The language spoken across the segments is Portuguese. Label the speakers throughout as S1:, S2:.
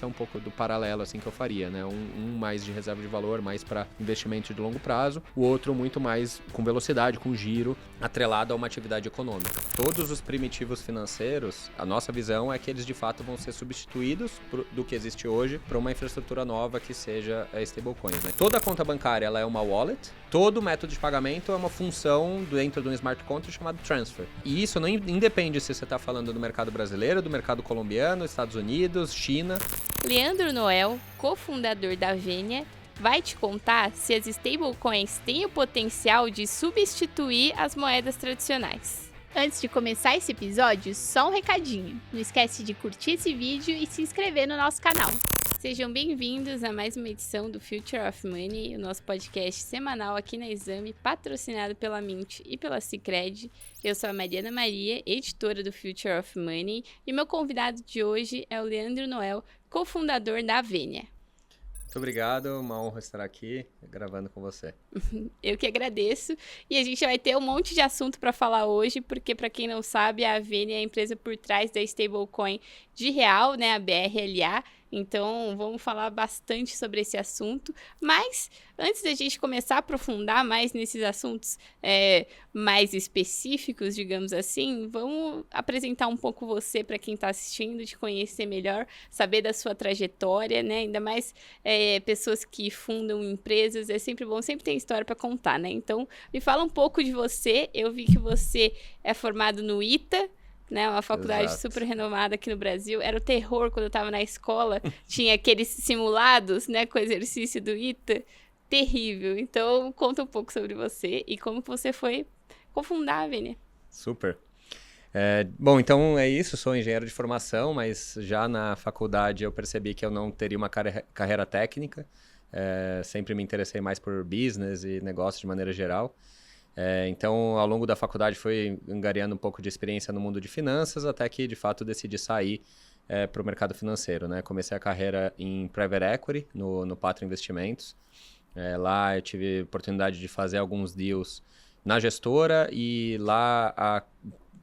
S1: esse é um pouco do paralelo assim que eu faria, né? Um mais de reserva de valor, mais para investimento de longo prazo, o outro muito mais com velocidade, com giro, atrelado a uma atividade econômica. Todos os primitivos financeiros, a nossa visão é que eles de fato vão ser substituídos do que existe hoje para uma infraestrutura nova que seja a stablecoins, né? Toda conta bancária ela é uma wallet, todo método de pagamento é uma função dentro de um smart contract chamado transfer. E isso não independe se você está falando do mercado brasileiro, do mercado colombiano, Estados Unidos, China.
S2: Leandro Noel, cofundador da Venia, vai te contar se as stablecoins têm o potencial de substituir as moedas tradicionais.
S3: Antes de começar esse episódio, só um recadinho. Não esquece de curtir esse vídeo e se inscrever no nosso canal.
S2: Sejam bem-vindos a mais uma edição do Future of Money, o nosso podcast semanal aqui na Exame, patrocinado pela Mint e pela Sicredi. Eu sou a Mariana Maria, editora do Future of Money, e meu convidado de hoje é o Leandro Noel, cofundador da Venia.
S1: Muito obrigado, uma honra estar aqui gravando com você.
S2: Eu que agradeço, e a gente vai ter um monte de assunto para falar hoje, porque para quem não sabe, a Venia é a empresa por trás da stablecoin de real, né, a BRLA. Então, vamos falar bastante sobre esse assunto. Mas, antes da gente começar a aprofundar mais nesses assuntos mais específicos, digamos assim, vamos apresentar um pouco você para quem está assistindo, te conhecer melhor, saber da sua trajetória, né? Ainda mais pessoas que fundam empresas, é sempre bom, sempre tem história para contar, né? Então, me fala um pouco de você. Eu vi que você é formado no ITA, né, uma faculdade
S1: Exato.
S2: super renomada aqui no Brasil. Era o terror quando eu estava na escola. Tinha aqueles simulados, né, com o exercício do ITA. Terrível. Então, conta um pouco sobre você e como você foi cofundar a Venia.
S1: Super. Bom, então é isso, sou engenheiro de formação, mas já na faculdade eu percebi que eu não teria uma carreira técnica. Sempre me interessei mais por business e negócio de maneira geral. Então, ao longo da faculdade, fui angariando um pouco de experiência no mundo de finanças, até que, de fato, decidi sair para o mercado financeiro, né? Comecei a carreira em Private Equity, no Pátria Investimentos. Lá eu tive oportunidade de fazer alguns deals na gestora e lá,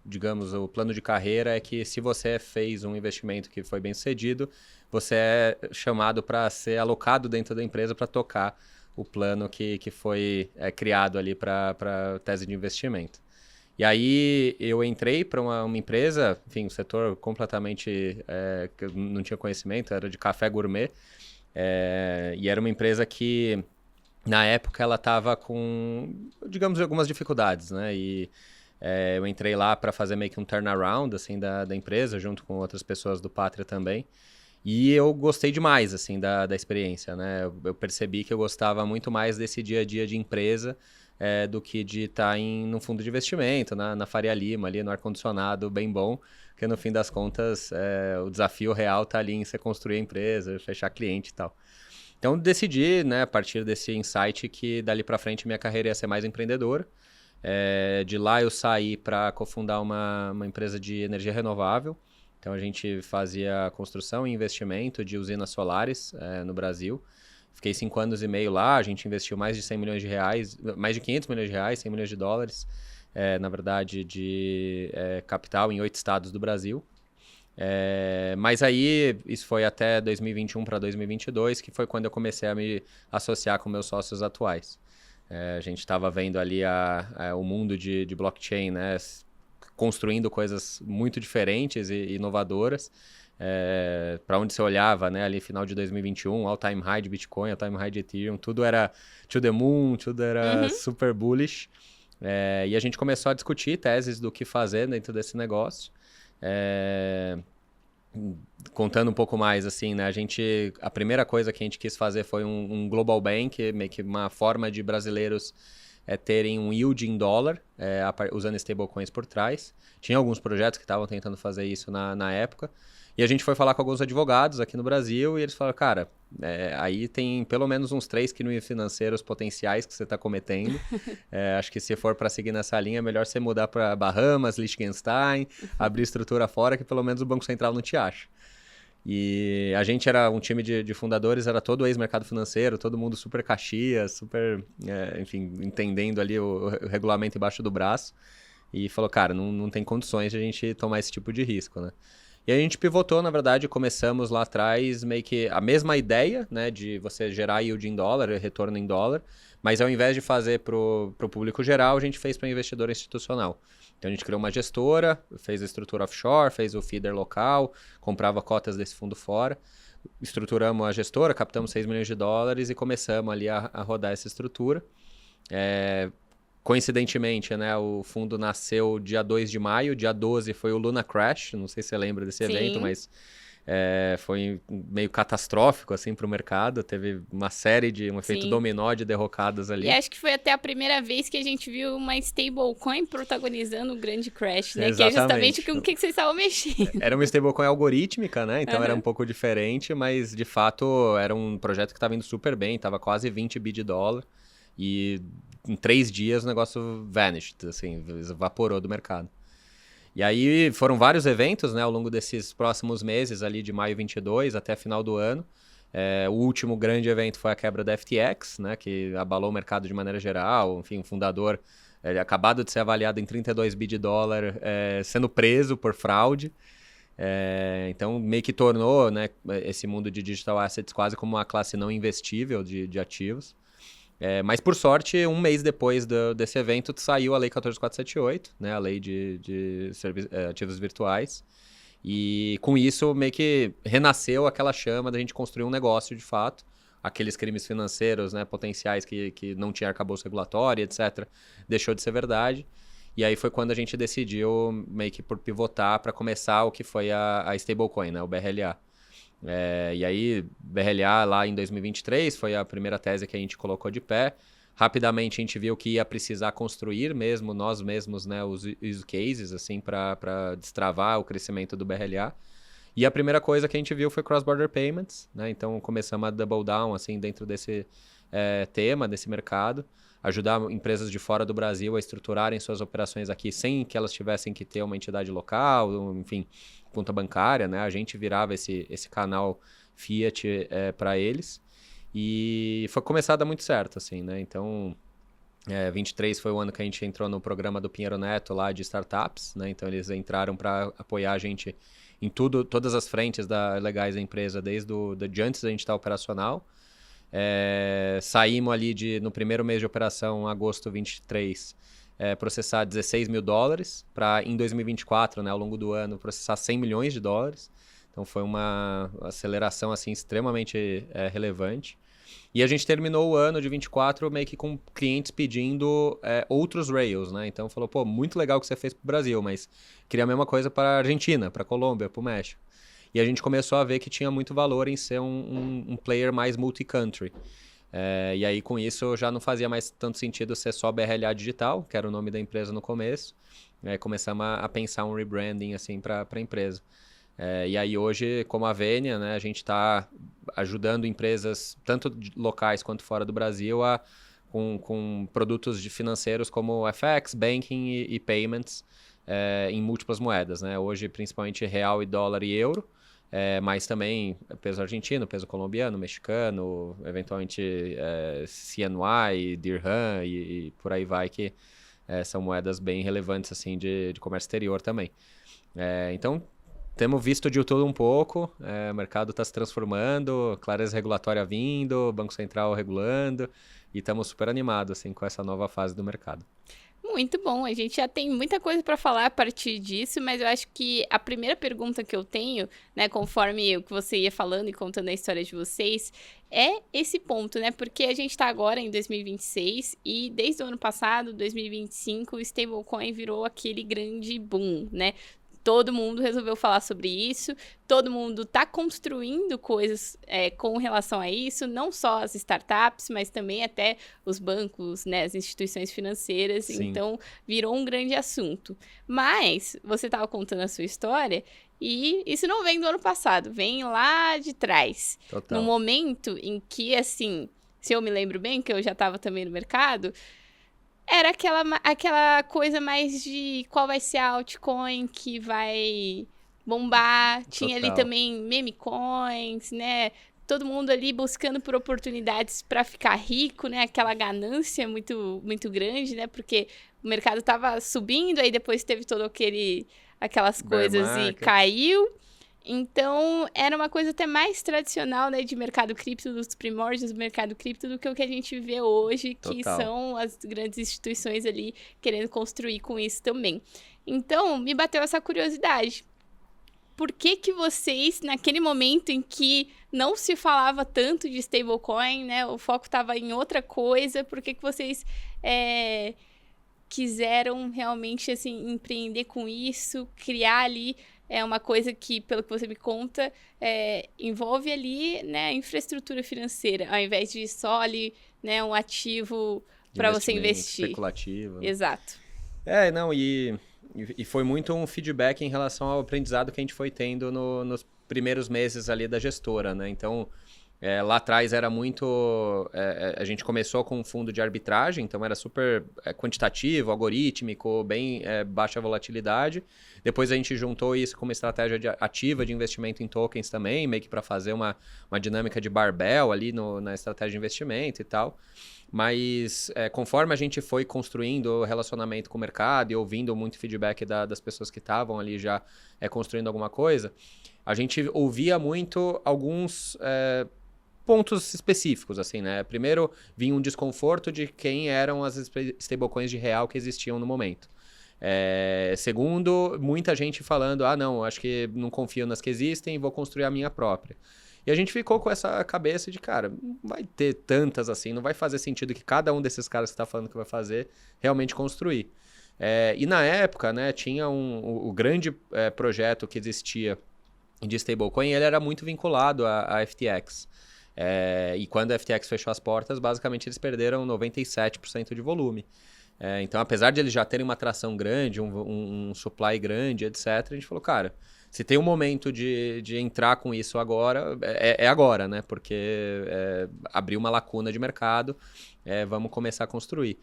S1: digamos, o plano de carreira é que se você fez um investimento que foi bem sucedido, você é chamado para ser alocado dentro da empresa para tocar o plano que foi criado ali para tese de investimento. E aí eu entrei para uma empresa, enfim, um setor completamente que eu não tinha conhecimento, era de café gourmet, e era uma empresa que, na época, ela estava com, digamos, algumas dificuldades, né? E eu entrei lá para fazer meio que um turnaround, assim, da empresa, junto com outras pessoas do Pátria também. E eu gostei demais, assim, da experiência, né? Eu percebi que eu gostava muito mais desse dia a dia de empresa do que de estar num fundo de investimento, na Faria Lima, ali no ar-condicionado bem bom, porque no fim das contas o desafio real está ali em você construir a empresa, fechar cliente e tal. Então decidi, né, a partir desse insight, que dali para frente minha carreira ia ser mais empreendedora. De lá eu saí para cofundar uma empresa de energia renovável. Então, a gente fazia construção e investimento de usinas solares no Brasil. Fiquei 5 anos e meio lá, a gente investiu mais de 100 milhões de reais, mais de 500 milhões de reais, 100 milhões de dólares, na verdade, de capital em 8 estados do Brasil. Mas aí, isso foi até 2021 para 2022, que foi quando eu comecei a me associar com meus sócios atuais. A gente estava vendo ali o mundo de blockchain, né, construindo coisas muito diferentes e inovadoras. Para onde você olhava, né, ali final de 2021, all-time high de Bitcoin, all-time high de Ethereum, tudo era to the moon, tudo era super bullish. E a gente começou a discutir teses do que fazer dentro desse negócio. Contando um pouco mais, assim, né, a primeira coisa que a gente quis fazer foi um global bank, meio que uma forma de brasileiros terem um yield em dólar, usando stablecoins por trás. Tinha alguns projetos que estavam tentando fazer isso na época. E a gente foi falar com alguns advogados aqui no Brasil e eles falaram, cara, aí tem pelo menos uns 3 crimes financeiros potenciais que você está cometendo. Acho que se for para seguir nessa linha, é melhor você mudar para Bahamas, Liechtenstein, abrir estrutura fora, que pelo menos o Banco Central não te acha. E a gente era um time de fundadores, era todo ex-mercado financeiro, todo mundo super caxias, super, enfim, entendendo ali o regulamento embaixo do braço. E falou, cara, não tem condições de a gente tomar esse tipo de risco, né? E aí a gente pivotou, na verdade, começamos lá atrás meio que a mesma ideia, né, de você gerar yield em dólar, retorno em dólar, mas ao invés de fazer para o público geral, a gente fez para investidor institucional. Então a gente criou uma gestora, fez a estrutura offshore, fez o feeder local, comprava cotas desse fundo fora, estruturamos a gestora, captamos 6 milhões de dólares e começamos ali a rodar essa estrutura. Coincidentemente, né, o fundo nasceu dia 2 de maio, dia 12 foi o Luna Crash, não sei se você lembra desse evento, mas foi meio catastrófico assim, para o mercado, teve uma série de, um efeito dominó de derrocadas ali.
S2: E acho que foi até a primeira vez que a gente viu uma stablecoin protagonizando o grande crash, né?
S1: Exatamente.
S2: Que é justamente com o que vocês estavam mexendo.
S1: Era uma stablecoin algorítmica, né? Então era um pouco diferente, mas de fato era um projeto que estava indo super bem, estava quase 20 bi de dólar e em 3 dias o negócio vanished, assim, evaporou do mercado. E aí foram vários eventos, né, ao longo desses próximos meses, ali de maio 22 até final do ano. O último grande evento foi a quebra da FTX, né, que abalou o mercado de maneira geral. Enfim, o fundador acabado de ser avaliado em 32 bi de dólar, sendo preso por fraude. Então, meio que tornou, né, esse mundo de digital assets quase como uma classe não investível de ativos. Mas, por sorte, um mês depois desse evento, saiu a Lei 14.478, né, a lei de ativos virtuais. E, com isso, meio que renasceu aquela chama da gente construir um negócio, de fato. Aqueles crimes financeiros, né, potenciais que não tinha arcabouço regulatório, etc., deixou de ser verdade. E aí foi quando a gente decidiu, meio que por pivotar, para começar o que foi a stablecoin, né, o BRLA. E aí, BRLA lá em 2023 foi a primeira tese que a gente colocou de pé. Rapidamente a gente viu que ia precisar construir mesmo, nós mesmos, né, os use cases assim, para destravar o crescimento do BRLA. E a primeira coisa que a gente viu foi cross-border payments, né? Então começamos a double down assim, dentro desse tema, desse mercado. Ajudar empresas de fora do Brasil a estruturarem suas operações aqui sem que elas tivessem que ter uma entidade local, enfim, conta bancária, né? A gente virava esse canal Fiat para eles e foi começar a dar muito certo, assim, né? Então, 23 foi o ano que a gente entrou no programa do Pinheiro Neto lá de startups, né? Então, eles entraram para apoiar a gente em todas as frentes legais da empresa, desde antes da gente estar operacional. Saímos ali no primeiro mês de operação, agosto 23, processar 16 mil dólares para em 2024, né, ao longo do ano, processar 100 milhões de dólares. Então foi uma aceleração assim, extremamente relevante. E a gente terminou o ano de 24 meio que com clientes pedindo outros Rails, né? Então falou, pô, muito legal o que você fez para o Brasil, mas queria a mesma coisa para a Argentina, para a Colômbia, para o México. E a gente começou a ver que tinha muito valor em ser um player mais multi-country. E aí, com isso, já não fazia mais tanto sentido ser só BRLA Digital, que era o nome da empresa no começo. Começamos a pensar um rebranding assim, para a empresa. E aí, hoje, como a Venia, né, a gente está ajudando empresas, tanto locais quanto fora do Brasil, com produtos financeiros como FX, Banking e Payments em múltiplas moedas. Né? Hoje, principalmente real e dólar e euro. Mas também peso argentino, peso colombiano, mexicano, eventualmente CNY, Dirham e por aí vai, que são moedas bem relevantes assim, de comércio exterior também. Então, temos visto de tudo um pouco, o mercado está se transformando, clareza regulatória vindo, Banco Central regulando, e estamos super animados assim, com essa nova fase do mercado.
S2: Muito bom, a gente já tem muita coisa para falar a partir disso, mas eu acho que a primeira pergunta que eu tenho, né, conforme o que você ia falando e contando a história de vocês, é esse ponto, né, porque a gente está agora em 2026 e desde o ano passado, 2025, o stablecoin virou aquele grande boom, né? Todo mundo resolveu falar sobre isso, todo mundo está construindo coisas com relação a isso, não só as startups, mas também até os bancos, né, as instituições financeiras. Sim. Então, virou um grande assunto. Mas, você estava contando a sua história e isso não vem do ano passado, vem lá de trás.
S1: Total.
S2: No momento em que, assim, se eu me lembro bem, que eu já estava também no mercado, era aquela coisa mais de qual vai ser a altcoin que vai bombar. Tinha ali também meme coins, né? Todo mundo ali buscando por oportunidades para ficar rico, né? Aquela ganância muito, muito grande, né? Porque o mercado estava subindo, aí depois teve todo aquelas coisas e caiu. Então, era uma coisa até mais tradicional, né, de mercado cripto, dos primórdios do mercado cripto, do que o que a gente vê hoje, que
S1: Total.
S2: são as grandes instituições ali querendo construir com isso também. Então, me bateu essa curiosidade. Por que que vocês, naquele momento em que não se falava tanto de stablecoin, né, o foco estava em outra coisa, por que que vocês quiseram realmente, assim, empreender com isso, criar ali uma coisa que, pelo que você me conta, envolve ali, né, infraestrutura financeira, ao invés de só ali, né, um ativo para você investir.
S1: Especulativo.
S2: Exato.
S1: Não, e foi muito um feedback em relação ao aprendizado que a gente foi tendo nos primeiros meses ali da gestora, né? Então, lá atrás era muito... a gente começou com um fundo de arbitragem, então era super quantitativo, algorítmico, bem baixa volatilidade. Depois a gente juntou isso com uma estratégia ativa de investimento em tokens também, meio que para fazer uma dinâmica de barbell ali na estratégia de investimento e tal. Mas conforme a gente foi construindo o relacionamento com o mercado e ouvindo muito feedback das pessoas que estavam ali já construindo alguma coisa, a gente ouvia muito alguns pontos específicos, assim, né? Primeiro, vinha um desconforto de quem eram as stablecoins de real que existiam no momento. Segundo, muita gente falando, não, acho que não confio nas que existem, vou construir a minha própria. E a gente ficou com essa cabeça de, cara, não vai ter tantas assim, não vai fazer sentido que cada um desses caras que está falando que vai fazer realmente construir. E na época, né, tinha o grande projeto que existia de stablecoin, ele era muito vinculado à FTX. E quando a FTX fechou as portas, basicamente eles perderam 97% de volume. Então, apesar de eles já terem uma atração grande, um supply grande, etc., a gente falou, cara, se tem um momento de entrar com isso agora, é agora, né? Porque abriu uma lacuna de mercado, vamos começar a construir.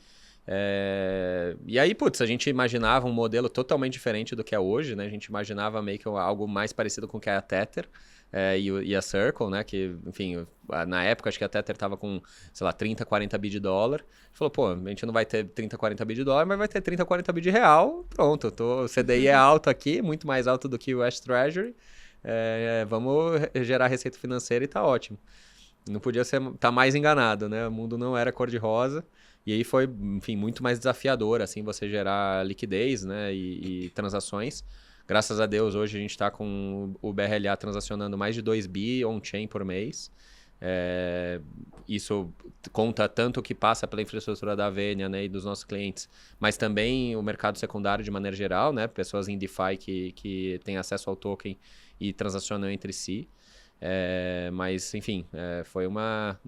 S1: E aí, putz, a gente imaginava um modelo totalmente diferente do que é hoje, né? A gente imaginava meio que algo mais parecido com o que é a Tether e a Circle, né? Que, enfim, na época acho que a Tether estava com, sei lá, 30, 40 bi de dólar. A gente falou, pô, a gente não vai ter 30, 40 bi de dólar, mas vai ter 30, 40 bi de real. Pronto, o CDI é alto aqui, muito mais alto do que o US Treasury. Vamos gerar receita financeira e tá ótimo. Não podia tá mais enganado, né? O mundo não era cor-de-rosa. E aí foi, enfim, muito mais desafiador, assim, você gerar liquidez, né, e transações. Graças a Deus, hoje a gente está com o BRLA transacionando mais de 2 bi on-chain por mês. Isso conta tanto o que passa pela infraestrutura da Venia, né, e dos nossos clientes, mas também o mercado secundário de maneira geral, né, pessoas em DeFi que têm acesso ao token e transacionam entre si. Mas, enfim, foi uma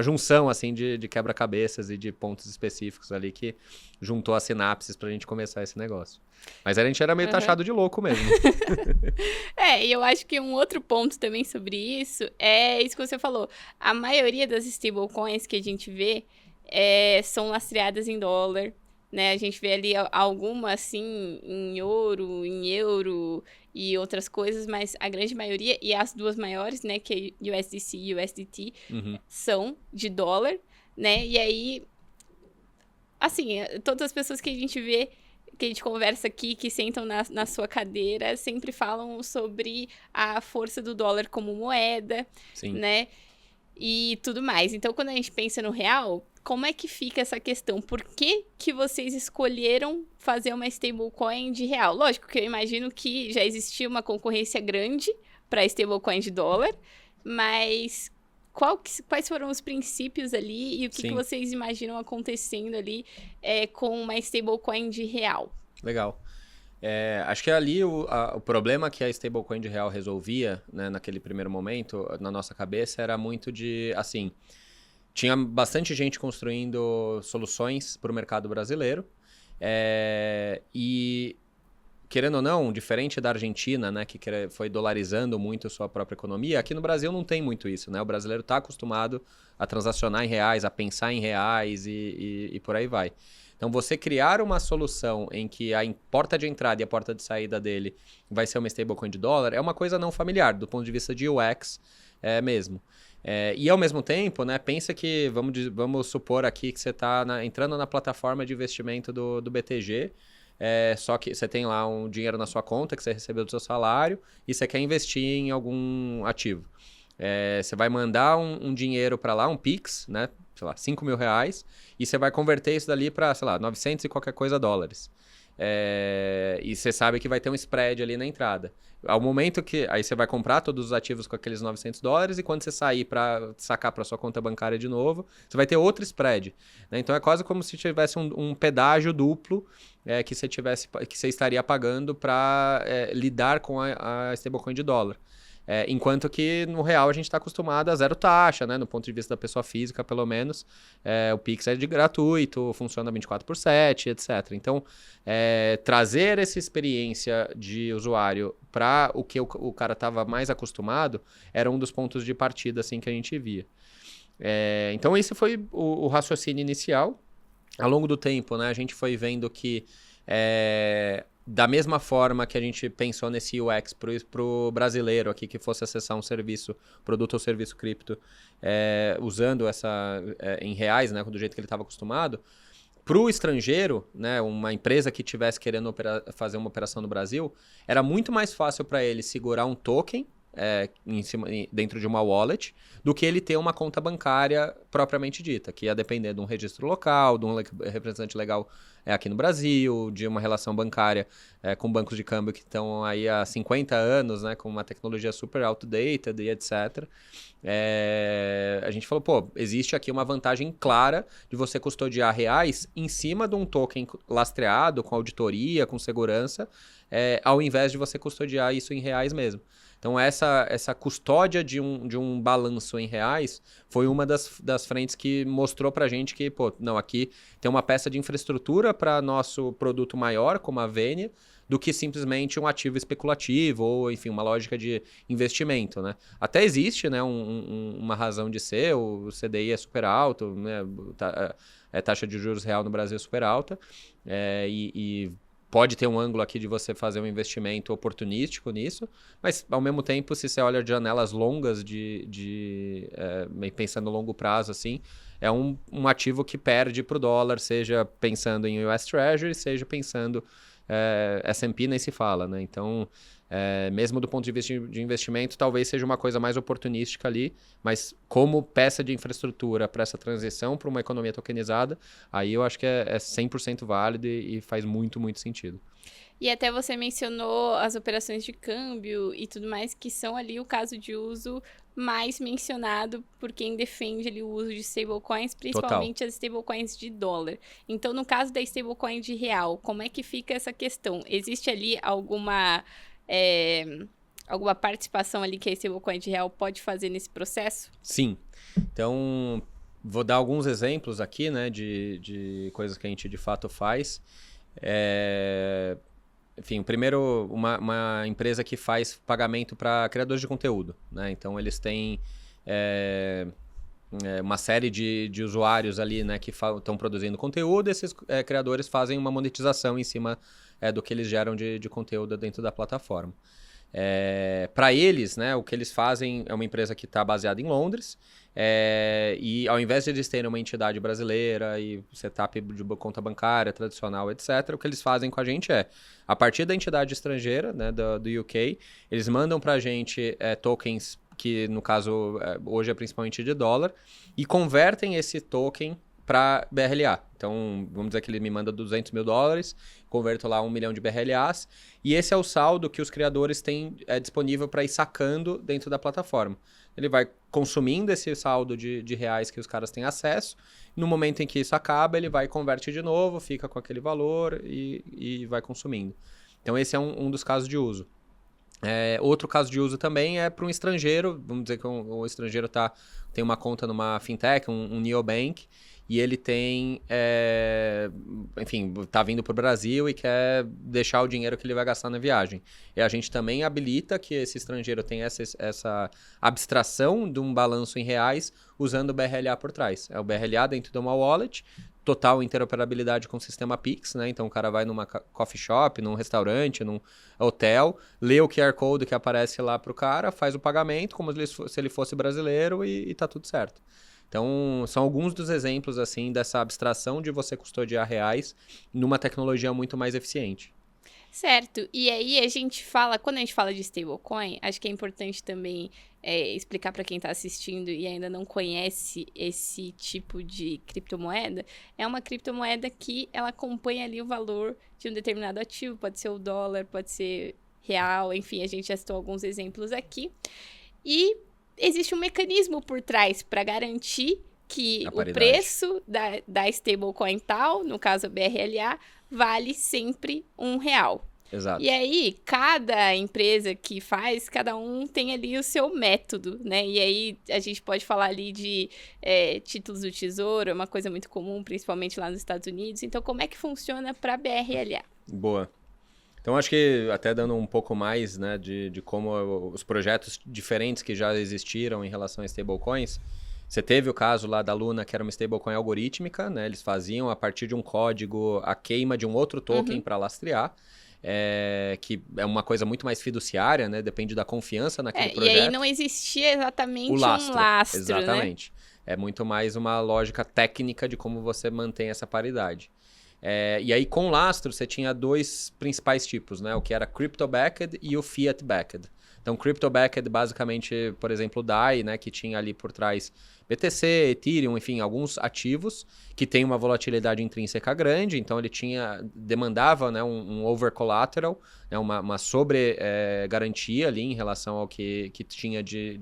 S1: junção assim, de quebra-cabeças e de pontos específicos ali que juntou as sinapses pra gente começar esse negócio. Mas a gente era meio taxado de louco mesmo.
S2: E eu acho que um outro ponto também sobre isso é isso que você falou. A maioria das stablecoins que a gente vê são lastreadas em dólar, né? A gente vê ali alguma, assim, em ouro, em euro e outras coisas, mas a grande maioria, e as duas maiores, né, que é USDC e USDT, são de dólar, né? E aí, assim, todas as pessoas que a gente vê, que a gente conversa aqui, que sentam na sua cadeira, sempre falam sobre a força do dólar como moeda,
S1: Sim.
S2: né? E tudo mais. Então, quando a gente pensa no real, como é que fica essa questão? Por que que vocês escolheram fazer uma stablecoin de real? Lógico que eu imagino que já existia uma concorrência grande para stablecoin de dólar, mas quais foram os princípios ali e o que vocês imaginam acontecendo ali com uma stablecoin de real?
S1: Legal. Acho que ali o problema que a stablecoin de real resolvia, né, naquele primeiro momento, na nossa cabeça, era muito de, assim, tinha bastante gente construindo soluções para o mercado brasileiro e, querendo ou não, diferente da Argentina, né, que foi dolarizando muito sua própria economia, aqui no Brasil não tem muito isso, né? O brasileiro está acostumado a transacionar em reais, a pensar em reais e por aí vai. Então, você criar uma solução em que a porta de entrada e a porta de saída dele vai ser uma stablecoin de dólar é uma coisa não familiar, do ponto de vista de UX mesmo. E, ao mesmo tempo, né, pensa que, vamos supor aqui que você está entrando na plataforma de investimento do BTG, só que você tem lá um dinheiro na sua conta que você recebeu do seu salário e você quer investir em algum ativo. Você vai mandar um dinheiro para lá, um Pix, né? Sei lá, R$5.000, e você vai converter isso dali para, sei lá, 900 e qualquer coisa dólares. E você sabe que vai ter um spread ali na entrada. Ao momento que... Aí você vai comprar todos os ativos com aqueles $900 e quando você sair para sacar para sua conta bancária de novo, você vai ter outro spread. Né? Então é quase como se tivesse um pedágio duplo que você estaria pagando para lidar com a stablecoin de dólar. Enquanto que no real a gente está acostumado a zero taxa, né? No ponto de vista da pessoa física, pelo menos. O Pix é de gratuito, funciona 24/7, etc. Então, trazer essa experiência de usuário para o que o cara estava mais acostumado era um dos pontos de partida assim, que a gente via. Então, esse foi o raciocínio inicial. Ao longo do tempo, né, a gente foi vendo que... Da mesma forma que a gente pensou nesse UX para o brasileiro aqui que fosse acessar um produto ou serviço cripto, usando em reais, né, do jeito que ele estava acostumado, para o estrangeiro, né, uma empresa que estivesse querendo fazer uma operação no Brasil, era muito mais fácil para ele segurar um token dentro de uma wallet, do que ele ter uma conta bancária propriamente dita, que ia depender de um registro local, de um representante legal aqui no Brasil, de uma relação bancária com bancos de câmbio que estão aí há 50 anos, né, com uma tecnologia super outdated e etc. A gente falou, pô, existe aqui uma vantagem clara de você custodiar reais em cima de um token lastreado, com auditoria, com segurança, ao invés de você custodiar isso em reais mesmo. Então, essa custódia de um balanço em reais foi uma das frentes que mostrou pra gente que, pô, não, aqui tem uma peça de infraestrutura para nosso produto maior, como a Venia, do que simplesmente um ativo especulativo ou, enfim, uma lógica de investimento, né? Até existe, né, uma razão de ser, o CDI é super alto, né, taxa de juros real no Brasil é super alta, e pode ter um ângulo aqui de você fazer um investimento oportunístico nisso, mas ao mesmo tempo, se você olha de janelas longas, pensando no longo prazo, assim, é um ativo que perde para o dólar, seja pensando em US Treasury, seja pensando S&P, nem se fala, né? Então, mesmo do ponto de vista de investimento, talvez seja uma coisa mais oportunística ali, mas como peça de infraestrutura para essa transição para uma economia tokenizada, aí eu acho que é 100% válido e faz muito, muito sentido.
S2: E até você mencionou as operações de câmbio e tudo mais, que são ali o caso de uso mais mencionado por quem defende ali o uso de stablecoins, principalmente as stablecoins de dólar. Então, no caso da stablecoin de real, como é que fica essa questão? Existe ali alguma participação ali que a stablecoin de real pode fazer nesse processo?
S1: Sim. Então, vou dar alguns exemplos aqui, né, de coisas que a gente de fato faz. Enfim, primeiro, uma empresa que faz pagamento para criadores de conteúdo, né? Então, eles têm uma série de usuários ali, né, que estão produzindo conteúdo, e esses criadores fazem uma monetização em cima do que eles geram de conteúdo dentro da plataforma. Para eles, né, o que eles fazem é uma empresa que está baseada em Londres, e ao invés de eles terem uma entidade brasileira e setup de conta bancária tradicional, etc., o que eles fazem com a gente a partir da entidade estrangeira, né, do UK, eles mandam para a gente tokens que, no caso, hoje é principalmente de dólar, e convertem esse token para BRLA. Então, vamos dizer que ele me manda $200 mil, converto lá 1 milhão de BRLAs, e esse é o saldo que os criadores têm disponível para ir sacando dentro da plataforma. Ele vai consumindo esse saldo de reais que os caras têm acesso, no momento em que isso acaba, ele vai e converte de novo, fica com aquele valor e vai consumindo. Então, esse é um dos casos de uso. Outro caso de uso também é para um estrangeiro, vamos dizer que o estrangeiro tem uma conta numa fintech, um neobank, e ele tem, enfim, está vindo para o Brasil e quer deixar o dinheiro que ele vai gastar na viagem. E a gente também habilita que esse estrangeiro tenha essa abstração de um balanço em reais usando o BRLA por trás. É o BRLA dentro de uma wallet, total interoperabilidade com o sistema Pix, né? Então o cara vai numa coffee shop, num restaurante, num hotel, lê o QR Code que aparece lá para o cara, faz o pagamento como se ele fosse brasileiro e tá tudo certo. Então, são alguns dos exemplos, assim, dessa abstração de você custodiar reais numa tecnologia muito mais eficiente.
S2: Certo. E aí a gente fala, quando a gente fala de stablecoin, acho que é importante também explicar para quem está assistindo e ainda não conhece esse tipo de criptomoeda. É uma criptomoeda que ela acompanha ali o valor de um determinado ativo, pode ser o dólar, pode ser real, enfim, a gente já citou alguns exemplos aqui. E existe um mecanismo por trás para garantir que o preço da stablecoin tal, no caso a BRLA, vale sempre R$1.
S1: Exato.
S2: E aí, cada empresa que faz, cada um tem ali o seu método, né? E aí, a gente pode falar ali de títulos do Tesouro, é uma coisa muito comum, principalmente lá nos Estados Unidos. Então, como é que funciona para a BRLA?
S1: Boa. Então, acho que até dando um pouco mais, né, de como os projetos diferentes que já existiram em relação a stablecoins. Você teve o caso lá da Luna, que era uma stablecoin algorítmica, né? Eles faziam, a partir de um código, a queima de um outro token para lastrear. Que é uma coisa muito mais fiduciária, né? Depende da confiança naquele projeto.
S2: E aí não existia exatamente
S1: um lastro,
S2: exatamente.
S1: Né? É muito mais uma lógica técnica de como você mantém essa paridade. E aí, com lastro, você tinha dois principais tipos, né? O que era crypto-backed e o fiat-backed. Então, crypto-backed, basicamente, por exemplo, o DAI, né? Que tinha ali por trás BTC, Ethereum, enfim, alguns ativos que tem uma volatilidade intrínseca grande. Então, ele demandava, né, um over-collateral, né, uma sobre-garantia ali em relação ao que tinha de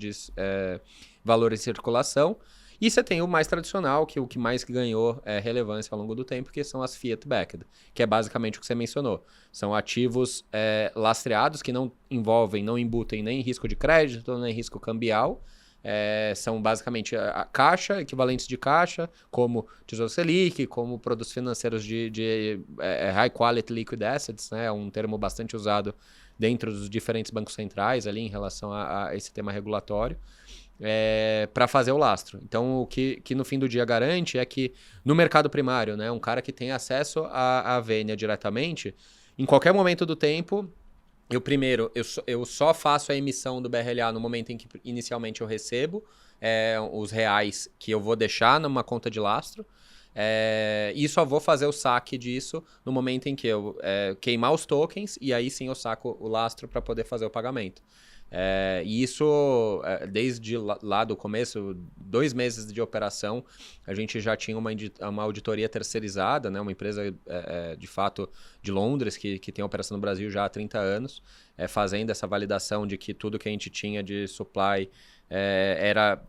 S1: valor em circulação. E você tem o mais tradicional, que o que mais ganhou relevância ao longo do tempo, que são as fiat-backed, que é basicamente o que você mencionou. São ativos lastreados que não embutem nem risco de crédito, nem risco cambial. São basicamente a caixa, equivalentes de caixa, como Tesouro Selic, como produtos financeiros de High Quality Liquid Assets, né? É um termo bastante usado dentro dos diferentes bancos centrais ali em relação a esse tema regulatório. Para fazer o lastro. Então, o que no fim do dia garante é que no mercado primário, né, um cara que tem acesso à vênia diretamente, em qualquer momento do tempo, eu só faço a emissão do BRLA no momento em que inicialmente eu recebo os reais que eu vou deixar numa conta de lastro, e só vou fazer o saque disso no momento em que eu queimar os tokens, e aí sim eu saco o lastro para poder fazer o pagamento. E isso, desde lá do começo, 2 meses de operação, a gente já tinha uma auditoria terceirizada, né? Uma empresa, de fato, de Londres, que tem operação no Brasil já há 30 anos, fazendo essa validação de que tudo que a gente tinha de supply era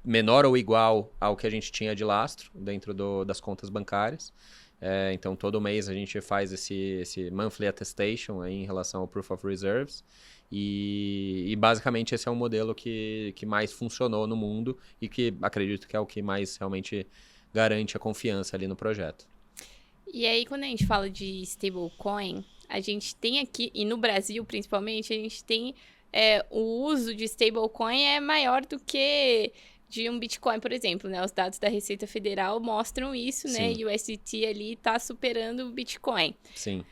S1: menor ou igual ao que a gente tinha de lastro dentro das contas bancárias. Então, todo mês a gente faz esse monthly attestation aí em relação ao Proof of Reserves. E basicamente esse é um modelo que mais funcionou no mundo e que acredito que é o que mais realmente garante a confiança ali no projeto.
S2: E aí, quando a gente fala de stablecoin, a gente tem aqui, e no Brasil principalmente, a gente tem o uso de stablecoin é maior do que de um Bitcoin, por exemplo, né? Os dados da Receita Federal mostram isso, né? E o USDT ali está superando o Bitcoin.
S1: Sim.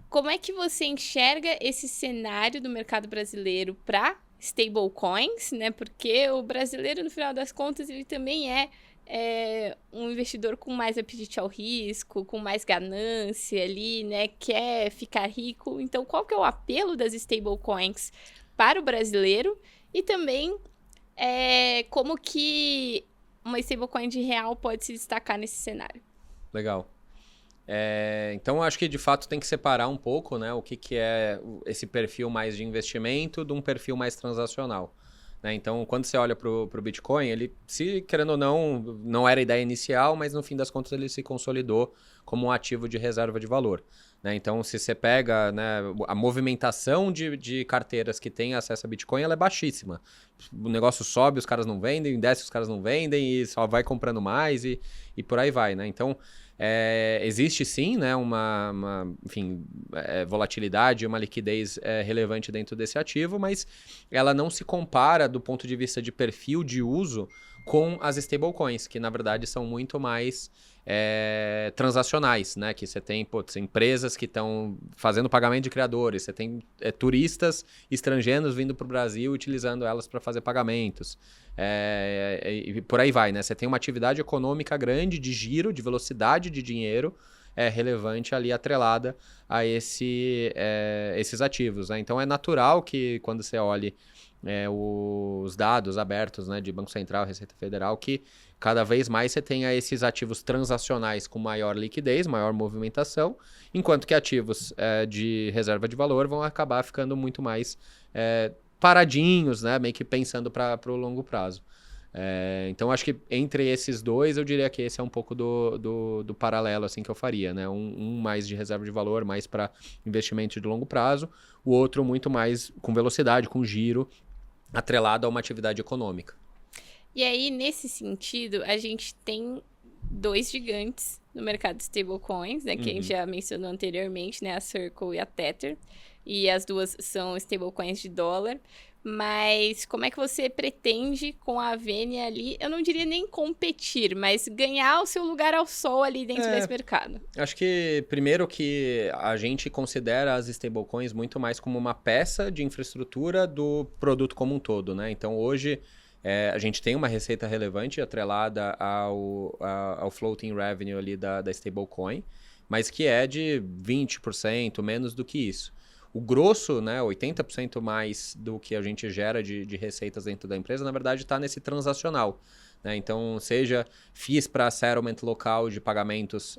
S2: Como é que você enxerga esse cenário do mercado brasileiro para stablecoins, né? Porque o brasileiro, no final das contas, ele também é um investidor com mais apetite ao risco, com mais ganância ali, né? Quer ficar rico. Então, qual que é o apelo das stablecoins para o brasileiro? E também, como que uma stablecoin de real pode se destacar nesse cenário?
S1: Legal. Então, acho que de fato tem que separar um pouco, né, o que é esse perfil mais de investimento de um perfil mais transacional. Né? Então, quando você olha para o Bitcoin, ele, se querendo ou não era a ideia inicial, mas no fim das contas ele se consolidou como um ativo de reserva de valor. Né? Então, se você pega, né, a movimentação de carteiras que têm acesso a Bitcoin, ela é baixíssima. O negócio sobe, os caras não vendem, desce, os caras não vendem, e só vai comprando mais e por aí vai. Né? Então, existe sim, né, enfim, volatilidade, uma liquidez relevante dentro desse ativo, mas ela não se compara do ponto de vista de perfil de uso com as stablecoins, que na verdade são muito mais transacionais, né? Que você tem empresas que estão fazendo pagamento de criadores, você tem turistas estrangeiros vindo para o Brasil utilizando elas para fazer pagamentos. e por aí vai, né? Você tem uma atividade econômica grande de giro, de velocidade de dinheiro, relevante ali atrelada a esses ativos, né? Então é natural que quando você olhe os dados abertos, né, de Banco Central, Receita Federal, que cada vez mais você tenha esses ativos transacionais com maior liquidez, maior movimentação, enquanto que ativos de reserva de valor vão acabar ficando muito mais paradinhos, né, meio que pensando para o longo prazo. Então, acho que entre esses dois, eu diria que esse é um pouco do paralelo assim, que eu faria, né? Um mais de reserva de valor, mais para investimento de longo prazo, o outro muito mais com velocidade, com giro, atrelado a uma atividade econômica.
S2: E aí, nesse sentido, a gente tem 2 gigantes no mercado de stablecoins, né? Que a gente já mencionou anteriormente, né? A Circle e a Tether. E as duas são stablecoins de dólar. Mas como é que você pretende com a Avenue ali, eu não diria nem competir, mas ganhar o seu lugar ao sol ali dentro desse mercado?
S1: Acho que primeiro que a gente considera as stablecoins muito mais como uma peça de infraestrutura do produto como um todo, né? Então hoje a gente tem uma receita relevante atrelada ao floating revenue ali da stablecoin, mas que é de 20%, menos do que isso. O grosso, né, 80% mais do que a gente gera de receitas dentro da empresa, na verdade, está nesse transacional. Né? Então, seja FIIs para settlement local de pagamentos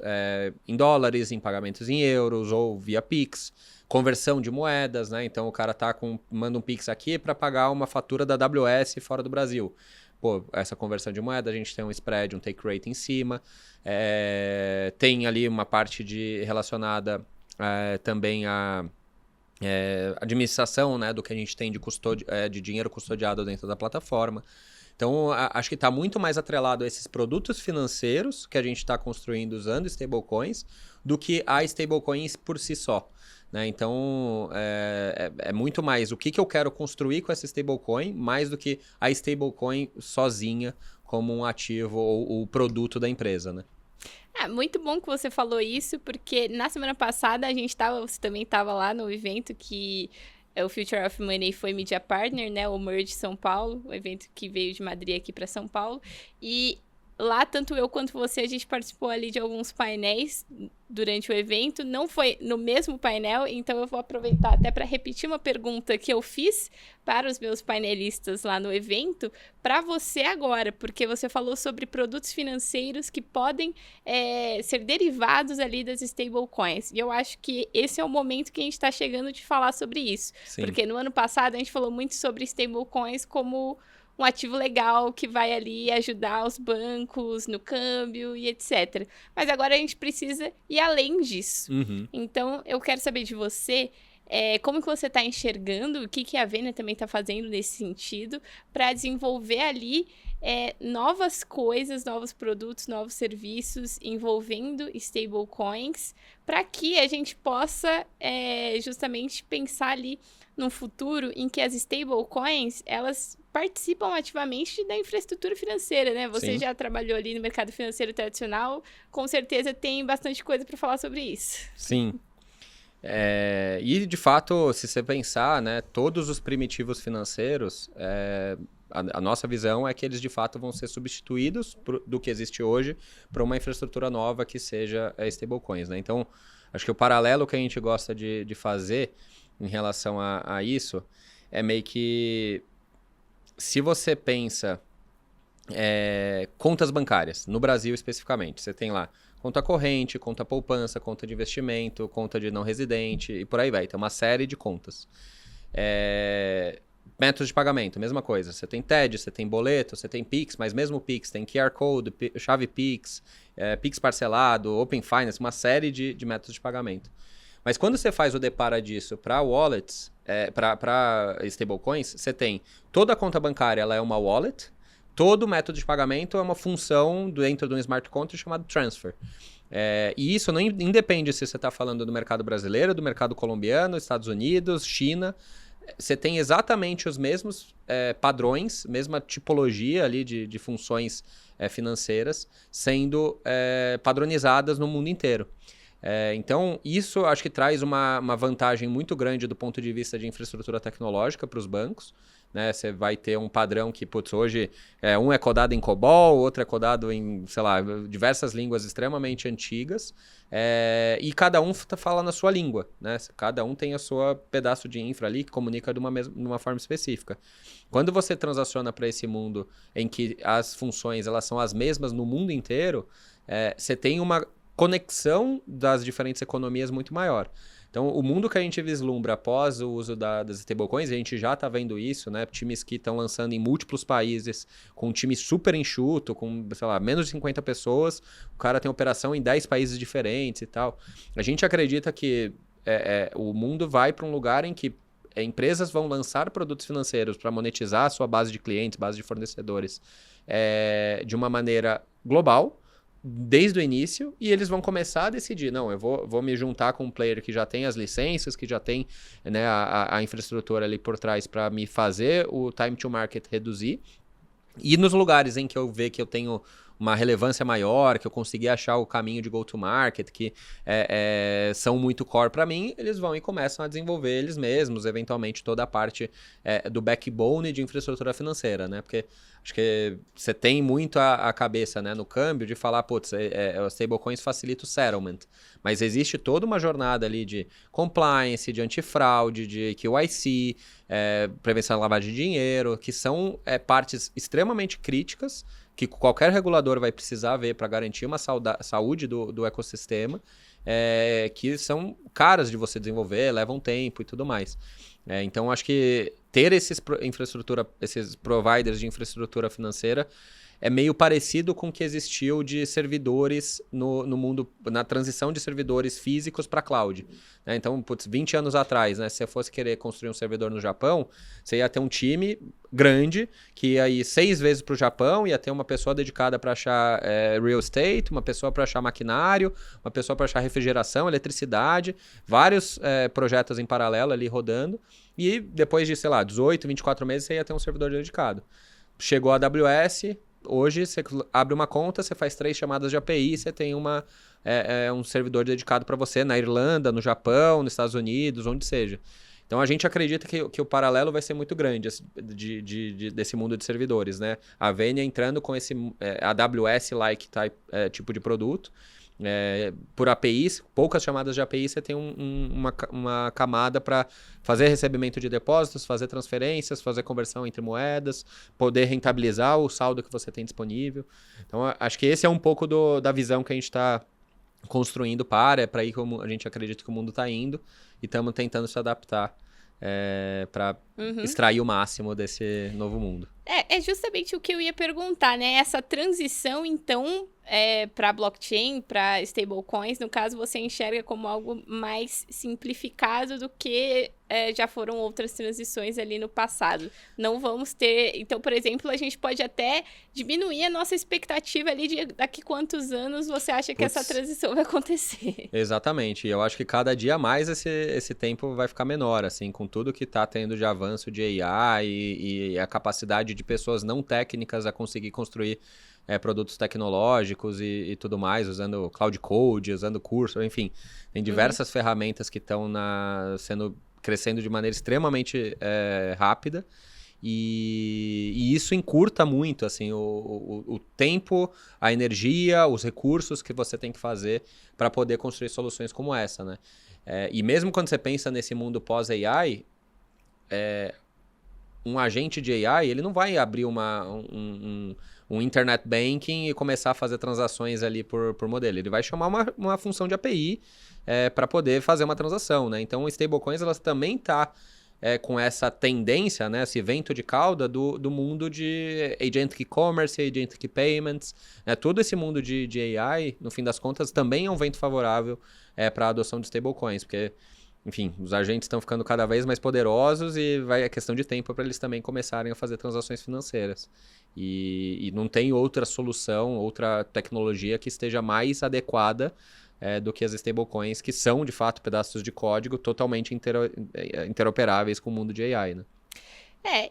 S1: em dólares, em pagamentos em euros ou via Pix, conversão de moedas. Né? Então, o cara manda um Pix aqui para pagar uma fatura da AWS fora do Brasil. Pô, essa conversão de moeda, a gente tem um spread, um take rate em cima. Tem ali uma parte relacionada também a administração, né, do que a gente tem de dinheiro custodiado dentro da plataforma. Então, acho que está muito mais atrelado a esses produtos financeiros que a gente está construindo usando stablecoins do que a stablecoins por si só. Né? Então, é muito mais o que eu quero construir com essa stablecoin, mais do que a stablecoin sozinha como um ativo ou o produto da empresa, né?
S2: Muito bom que você falou isso, porque na semana passada você também estava lá no evento que o Future of Money foi Media Partner, né? O Merge São Paulo, o evento que veio de Madrid aqui para São Paulo. E lá, tanto eu quanto você, a gente participou ali de alguns painéis durante o evento. Não foi no mesmo painel, então eu vou aproveitar até para repetir uma pergunta que eu fiz para os meus painelistas lá no evento, para você agora, porque você falou sobre produtos financeiros que podem ser derivados ali das stablecoins. E eu acho que esse é o momento que a gente está chegando de falar sobre isso. Sim. Porque no ano passado a gente falou muito sobre stablecoins como um ativo legal que vai ali ajudar os bancos no câmbio e etc. Mas agora a gente precisa ir além disso. Então, eu quero saber de você como que você está enxergando, o que a Avenue também está fazendo nesse sentido, para desenvolver ali novas coisas, novos produtos, novos serviços envolvendo stablecoins, para que a gente possa justamente pensar ali num futuro em que as stablecoins, elas participam ativamente da infraestrutura financeira, né? Você já trabalhou ali no mercado financeiro tradicional, com certeza tem bastante coisa para falar sobre isso.
S1: Sim. E, de fato, se você pensar, né, todos os primitivos financeiros, a nossa visão é que eles, de fato, vão ser substituídos do que existe hoje para uma infraestrutura nova que seja stablecoins, né? Então, acho que o paralelo que a gente gosta de fazer em relação a isso é meio que, se você pensa contas bancárias, no Brasil especificamente, você tem lá conta corrente, conta poupança, conta de investimento, conta de não residente e por aí vai. Tem uma série de contas. Métodos de pagamento, mesma coisa. Você tem TED, você tem boleto, você tem Pix, mas mesmo o Pix tem QR Code, chave Pix, Pix parcelado, Open Finance, uma série de métodos de pagamento. Mas quando você faz o depara disso para wallets, para stablecoins, você tem toda a conta bancária, ela é uma wallet, todo método de pagamento é uma função dentro de um smart contract chamado transfer. E isso não independe se você está falando do mercado brasileiro, do mercado colombiano, Estados Unidos, China. Você tem exatamente os mesmos padrões, mesma tipologia ali de funções financeiras sendo padronizadas no mundo inteiro. Então, isso acho que traz uma vantagem muito grande do ponto de vista de infraestrutura tecnológica para os bancos, né? Você vai ter um padrão que, putz, hoje um é codado em COBOL, outro é codado em, sei lá, diversas línguas extremamente antigas, e cada um fala na sua língua, né? Cada um tem a sua pedaço de infra ali que comunica de uma forma específica. Quando você transaciona para esse mundo em que as funções elas são as mesmas no mundo inteiro, você tem uma conexão das diferentes economias muito maior. Então, o mundo que a gente vislumbra após o uso das stablecoins, a gente já está vendo isso, né? Times que estão lançando em múltiplos países, com um time super enxuto, com, sei lá, menos de 50 pessoas, o cara tem operação em 10 países diferentes e tal. A gente acredita que o mundo vai para um lugar em que empresas vão lançar produtos financeiros para monetizar a sua base de clientes, base de fornecedores, de uma maneira global, desde o início, e eles vão começar a decidir, não, eu vou me juntar com um player que já tem as licenças, que já tem, né, a infraestrutura ali por trás para me fazer o time to market reduzir, e nos lugares em que eu ver que eu tenho uma relevância maior, que eu consegui achar o caminho de go-to-market, que são muito core para mim, eles vão e começam a desenvolver eles mesmos, eventualmente toda a parte do backbone de infraestrutura financeira, né? Porque acho que você tem muito a cabeça, né, no câmbio de falar, putz, os stablecoins facilitam o settlement, mas existe toda uma jornada ali de compliance, de antifraude, de QIC, prevenção da lavagem de dinheiro, que são partes extremamente críticas que qualquer regulador vai precisar ver para garantir uma saúde do ecossistema, que são caras de você desenvolver, levam tempo e tudo mais. Então, acho que ter esses providers de infraestrutura financeira é meio parecido com o que existiu de servidores no mundo, na transição de servidores físicos para cloud. Então, 20 anos atrás, né, se você fosse querer construir um servidor no Japão, você ia ter um time grande que ia ir 6 vezes para o Japão, ia ter uma pessoa dedicada para achar real estate, uma pessoa para achar maquinário, uma pessoa para achar refrigeração, eletricidade, vários projetos em paralelo ali rodando, e depois de, sei lá, 18, 24 meses, você ia ter um servidor dedicado. Chegou a AWS. Hoje, você abre uma conta, você faz 3 chamadas de API, você tem um servidor dedicado para você na Irlanda, no Japão, nos Estados Unidos, onde seja. Então, a gente acredita que o paralelo vai ser muito grande desse mundo de servidores, né? A Venia entrando com esse AWS-like tipo de produto. Por APIs, poucas chamadas de API, você tem uma camada para fazer recebimento de depósitos, fazer transferências, fazer conversão entre moedas, poder rentabilizar o saldo que você tem disponível. Então, acho que esse é um pouco da visão que a gente está construindo para aí como a gente acredita que o mundo está indo, e estamos tentando se adaptar para extrair o máximo desse novo mundo.
S2: É justamente o que eu ia perguntar, né? Essa transição, então, para blockchain, para stablecoins, no caso, você enxerga como algo mais simplificado do que já foram outras transições ali no passado. Não vamos ter... Então, por exemplo, a gente pode até diminuir a nossa expectativa ali de daqui quantos anos você acha que essa transição vai acontecer.
S1: Exatamente. E eu acho que cada dia mais esse tempo vai ficar menor, assim, com tudo que está tendo de avanço de AI e a capacidade de pessoas não técnicas a conseguir construir produtos tecnológicos e tudo mais, usando Cloud Code, usando curso, enfim. Tem diversas ferramentas que estão crescendo de maneira extremamente rápida, e isso encurta muito assim, o tempo, a energia, os recursos que você tem que fazer para poder construir soluções como essa, né? E mesmo quando você pensa nesse mundo pós-AI, um agente de AI, ele não vai abrir um internet banking e começar a fazer transações ali por modelo. Ele vai chamar uma função de API para poder fazer uma transação, né? Então, o stablecoins, elas também tá com essa tendência, né? Esse vento de cauda do mundo de agentic commerce, agentic payments. Todo esse mundo de AI, no fim das contas, também é um vento favorável para a adoção de stablecoins, porque... Enfim, os agentes estão ficando cada vez mais poderosos e é questão de tempo para eles também começarem a fazer transações financeiras. E não tem outra solução, outra tecnologia que esteja mais adequada do que as stablecoins, que são, de fato, pedaços de código totalmente interoperáveis com o mundo de AI, né?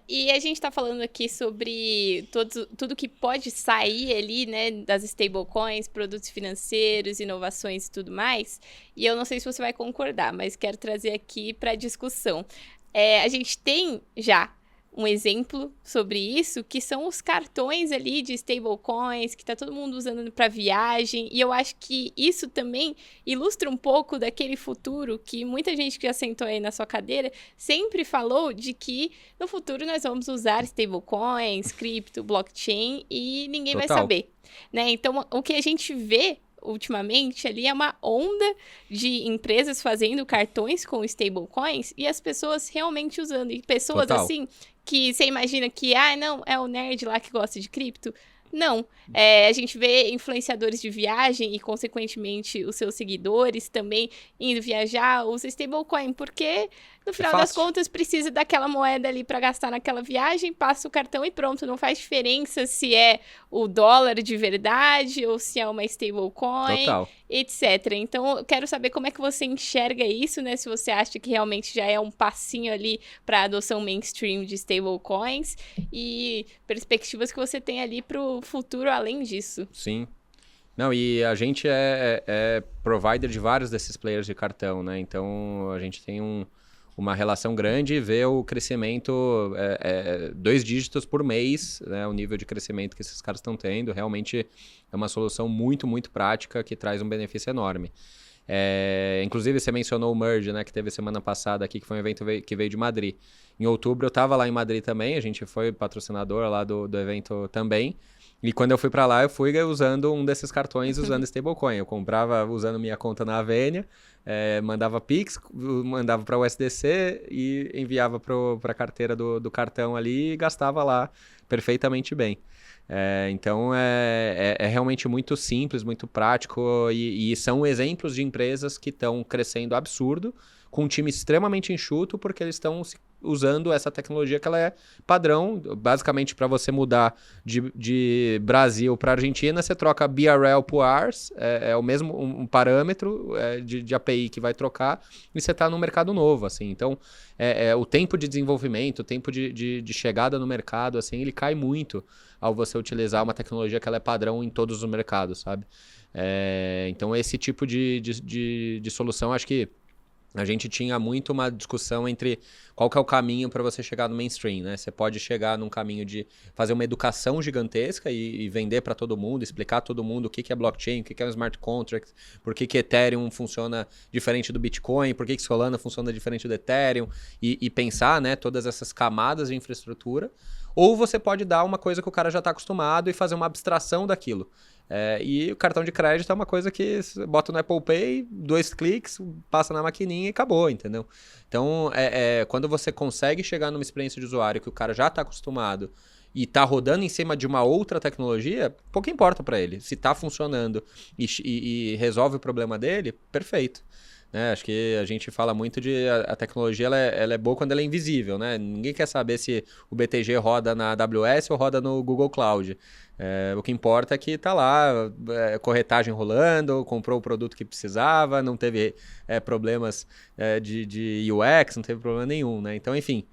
S2: E a gente está falando aqui sobre tudo que pode sair ali, né, das stablecoins, produtos financeiros, inovações e tudo mais. E eu não sei se você vai concordar, mas quero trazer aqui para discussão. A gente tem já um exemplo sobre isso, que são os cartões ali de stablecoins, que tá todo mundo usando para viagem, e eu acho que isso também ilustra um pouco daquele futuro que muita gente que já sentou aí na sua cadeira sempre falou de que no futuro nós vamos usar stablecoins, cripto, blockchain e ninguém vai saber, né? Então, o que a gente vê ultimamente ali é uma onda de empresas fazendo cartões com stablecoins e as pessoas realmente usando. E pessoas assim que você imagina que, não, é o nerd lá que gosta de cripto. Não, a gente vê influenciadores de viagem e, consequentemente, os seus seguidores também indo viajar, usa stablecoin, porque, no final das contas, precisa daquela moeda ali para gastar naquela viagem, passa o cartão e pronto, não faz diferença se é o dólar de verdade ou se é uma stablecoin, etc. Então, eu quero saber como é que você enxerga isso, né? Se você acha que realmente já é um passinho ali para a adoção mainstream de stablecoins e perspectivas que você tem ali para o futuro além disso.
S1: Sim. Não, e a gente é provider de vários desses players de cartão, né? Então, a gente tem uma relação grande e vê o crescimento 2 dígitos por mês, né? O nível de crescimento que esses caras estão tendo. Realmente é uma solução muito, muito prática que traz um benefício enorme. Inclusive, você mencionou o Merge, né? Que teve semana passada aqui, que foi um evento que veio de Madrid. Em outubro, eu estava lá em Madrid também. A gente foi patrocinador lá do evento também. E quando eu fui para lá, eu fui usando um desses cartões, usando stablecoin. Eu comprava usando minha conta na Avenue, mandava Pix, mandava para o USDC e enviava para a carteira do cartão ali e gastava lá perfeitamente bem. Então, é realmente muito simples, muito prático e são exemplos de empresas que estão crescendo absurdo, com um time extremamente enxuto, porque eles estão usando essa tecnologia que ela é padrão. Basicamente, para você mudar de Brasil para Argentina, você troca BRL por ARS, é o mesmo um parâmetro de API que vai trocar, e você está no mercado novo, assim. Então, o tempo de desenvolvimento, o tempo de chegada no mercado, assim, ele cai muito ao você utilizar uma tecnologia que ela é padrão em todos os mercados, sabe? Então, esse tipo de solução, acho que a gente tinha muito uma discussão entre qual que é o caminho para você chegar no mainstream, né? Você pode chegar num caminho de fazer uma educação gigantesca e vender para todo mundo, explicar a todo mundo o que é blockchain, o que é um smart contract, por que Ethereum funciona diferente do Bitcoin, por que Solana funciona diferente do Ethereum, e pensar, né, todas essas camadas de infraestrutura. Ou você pode dar uma coisa que o cara já está acostumado e fazer uma abstração daquilo. E o cartão de crédito é uma coisa que você bota no Apple Pay, 2 cliques, passa na maquininha e acabou, entendeu? Então, quando você consegue chegar numa experiência de usuário que o cara já está acostumado e está rodando em cima de uma outra tecnologia, pouco importa para ele. Se está funcionando e resolve o problema dele, perfeito. Acho que a gente fala muito de a tecnologia ela é boa quando ela é invisível, né? Ninguém quer saber se o BTG roda na AWS ou roda no Google Cloud. O que importa é que está lá, corretagem rolando, comprou o produto que precisava, não teve problemas de UX, não teve problema nenhum, né? Então, enfim,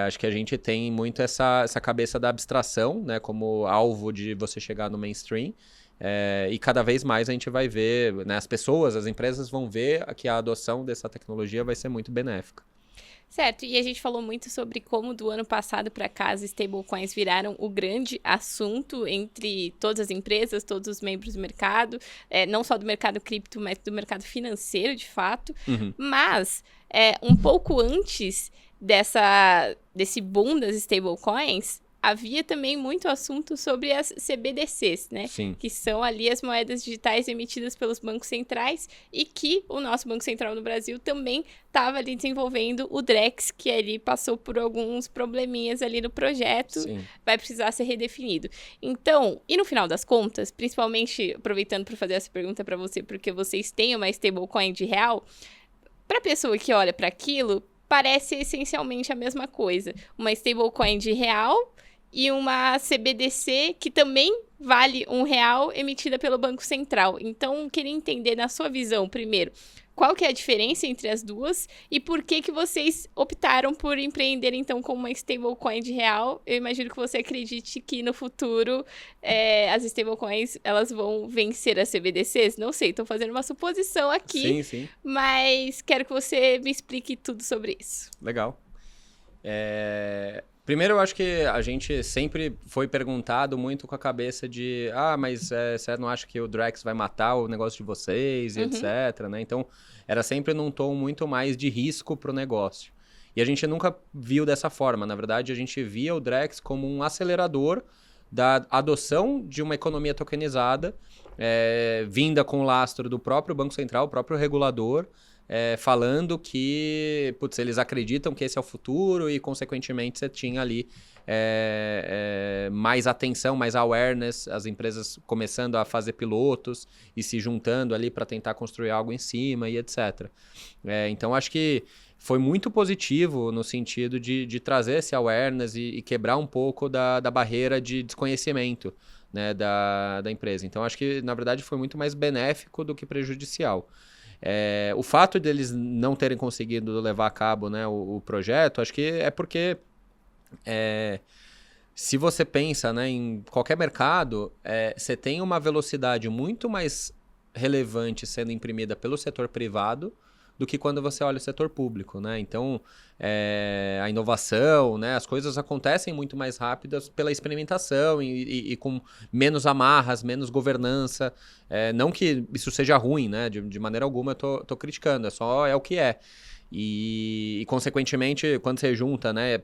S1: acho que a gente tem muito essa cabeça da abstração, né, como alvo de você chegar no mainstream. E cada vez mais a gente vai ver, né, as empresas vão ver que a adoção dessa tecnologia vai ser muito benéfica.
S2: Certo, e a gente falou muito sobre como do ano passado para cá as stablecoins viraram o grande assunto entre todas as empresas, todos os membros do mercado, não só do mercado cripto, mas do mercado financeiro, de fato.
S1: Uhum.
S2: Mas, um pouco antes desse boom das stablecoins, havia também muito assunto sobre as CBDCs, né?
S1: Sim.
S2: Que são ali as moedas digitais emitidas pelos bancos centrais e que o nosso Banco Central no Brasil também estava ali desenvolvendo o Drex, que ali passou por alguns probleminhas ali no projeto,
S1: Sim.
S2: Vai precisar ser redefinido. Então, e no final das contas, principalmente aproveitando para fazer essa pergunta para você, porque vocês têm uma stablecoin de real, para a pessoa que olha para aquilo, parece essencialmente a mesma coisa. Uma stablecoin de real e uma CBDC que também vale R$1 emitida pelo Banco Central. Então, queria entender, na sua visão, primeiro, qual que é a diferença entre as duas e por que vocês optaram por empreender, então, com uma stablecoin de real? Eu imagino que você acredite que no futuro as stablecoins elas vão vencer as CBDCs. Não sei, estou fazendo uma suposição aqui.
S1: Sim, sim.
S2: Mas quero que você me explique tudo sobre isso.
S1: Legal. Primeiro, eu acho que a gente sempre foi perguntado muito com a cabeça de mas você não acha que o Drex vai matar o negócio de vocês, e etc, né? Então, era sempre num tom muito mais de risco pro negócio. E a gente nunca viu dessa forma. Na verdade, a gente via o Drex como um acelerador da adoção de uma economia tokenizada, vinda com o lastro do próprio Banco Central, o próprio regulador, falando que eles acreditam que esse é o futuro e, consequentemente, você tinha ali mais atenção, mais awareness, as empresas começando a fazer pilotos e se juntando ali para tentar construir algo em cima e etc. Então, acho que foi muito positivo no sentido de trazer esse awareness e quebrar um pouco da barreira de desconhecimento, né, da empresa. Então, acho que, na verdade, foi muito mais benéfico do que prejudicial. O fato deles não terem conseguido levar a cabo, né, o projeto, acho que é porque se você pensa, né, em qualquer mercado, você tem uma velocidade muito mais relevante sendo imprimida pelo setor privado do que quando você olha o setor público, né? Então, a inovação, né, as coisas acontecem muito mais rápidas pela experimentação e com menos amarras, menos governança. Não que isso seja ruim, né? De maneira alguma eu tô criticando, é o que é. E consequentemente, quando você junta, né,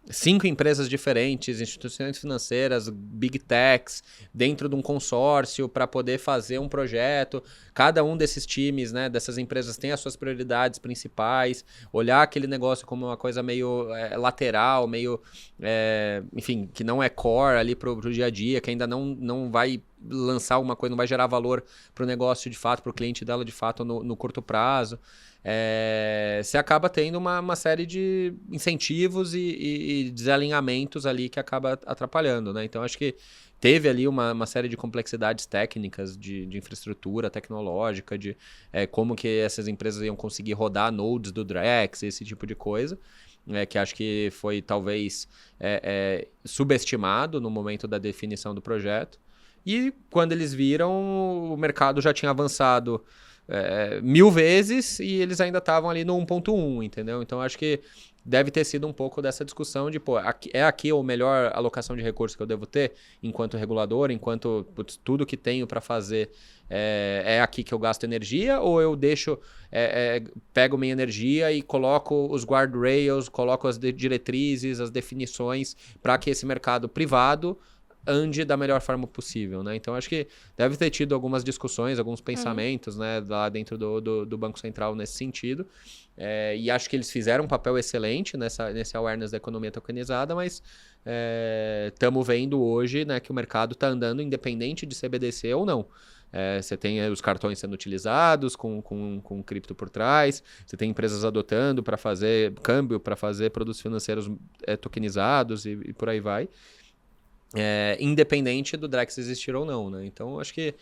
S1: 5 empresas diferentes, instituições financeiras, big techs, dentro de um consórcio para poder fazer um projeto. Cada um desses times, né, dessas empresas tem as suas prioridades principais. Olhar aquele negócio como uma coisa meio lateral, meio, enfim, que não é core ali pro dia a dia, que ainda não vai lançar alguma coisa, não vai gerar valor pro negócio de fato, pro cliente dela de fato no curto prazo. Você acaba tendo uma série de incentivos e desalinhamentos ali que acaba atrapalhando, né? Então, acho que teve ali uma série de complexidades técnicas de infraestrutura tecnológica, de como que essas empresas iam conseguir rodar nodes do Drex, esse tipo de coisa, que acho que foi talvez subestimado no momento da definição do projeto. E quando eles viram, o mercado já tinha avançado 1000 vezes e eles ainda estavam ali no 1.1, entendeu? Então, acho que deve ter sido um pouco dessa discussão de, aqui a melhor alocação de recursos que eu devo ter enquanto regulador, enquanto tudo que tenho para fazer é aqui que eu gasto energia, ou eu deixo, pego minha energia e coloco os guardrails, coloco as diretrizes, as definições para que esse mercado privado ande da melhor forma possível, né? Então, acho que deve ter tido algumas discussões, alguns pensamentos, né, lá dentro do Banco Central nesse sentido. E acho que eles fizeram um papel excelente nesse awareness da economia tokenizada, mas estamos vendo hoje, né, que o mercado está andando independente de CBDC ou não. Você tem os cartões sendo utilizados com cripto por trás, você tem empresas adotando para fazer câmbio, para fazer produtos financeiros tokenizados e por aí vai. Independente do Drex existir ou não, né? Então, acho que